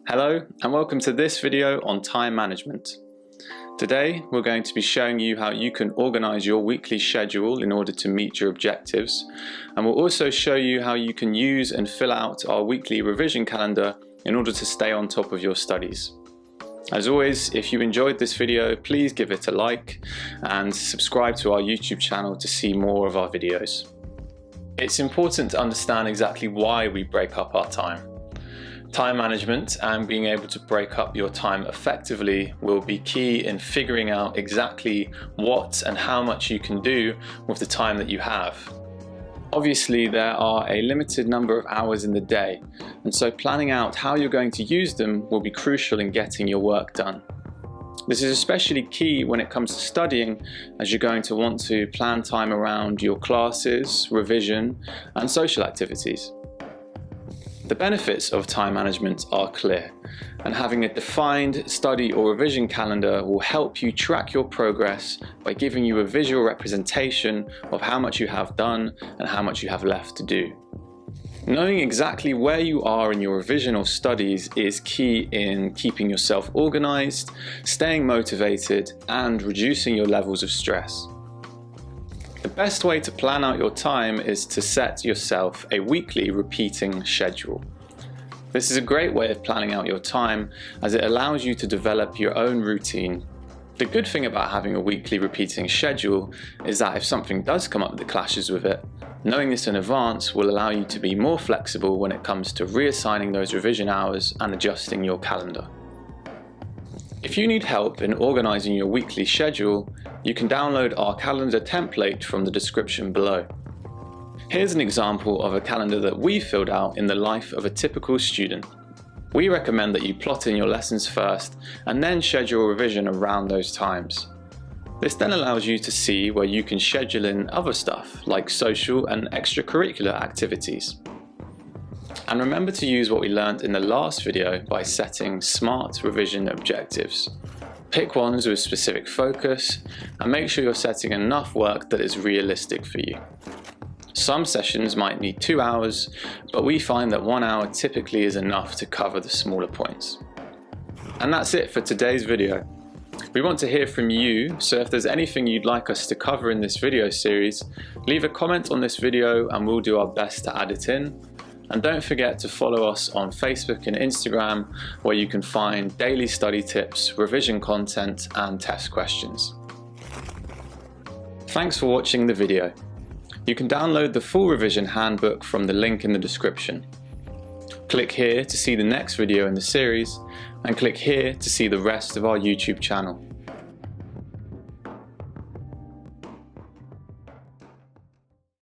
Hello and welcome to this video on time management. Today we're going to be showing you how you can organise your weekly schedule in order to meet your objectives, and we'll also show you how you can use and fill out our weekly revision calendar in order to stay on top of your studies. As always, if you enjoyed this video, please give it a like and subscribe to our YouTube channel to see more of our videos. It's important to understand exactly why we break up our time. Time management and being able to break up your time effectively will be key in figuring out exactly what and how much you can do with the time that you have. Obviously, there are a limited number of hours in the day, and so planning out how you're going to use them will be crucial in getting your work done. This is especially key when it comes to studying, as you're going to want to plan time around your classes, revision, and social activities. The benefits of time management are clear, and having a defined study or revision calendar will help you track your progress by giving you a visual representation of how much you have done and how much you have left to do. Knowing exactly where you are in your revision or studies is key in keeping yourself organised, staying motivated, and reducing your levels of stress. The best way to plan out your time is to set yourself a weekly repeating schedule. This is a great way of planning out your time, as it allows you to develop your own routine. The good thing about having a weekly repeating schedule is that if something does come up that clashes with it, knowing this in advance will allow you to be more flexible when it comes to reassigning those revision hours and adjusting your calendar. If you need help in organising your weekly schedule, you can download our calendar template from the description below. Here's an example of a calendar that we filled out in the life of a typical student. We recommend that you plot in your lessons first and then schedule revision around those times. This then allows you to see where you can schedule in other stuff like social and extracurricular activities. And remember to use what we learned in the last video by setting SMART revision objectives. Pick ones with specific focus and make sure you're setting enough work that is realistic for you. Some sessions might need 2 hours, but we find that 1 hour typically is enough to cover the smaller points. And that's it for today's video. We want to hear from you, so if there's anything you'd like us to cover in this video series, leave a comment on this video and we'll do our best to add it in. And don't forget to follow us on Facebook and Instagram, where you can find daily study tips, revision content, and test questions. Thanks for watching the video. You can download the full revision handbook from the link in the description. Click here to see the next video in the series, and click here to see the rest of our YouTube channel.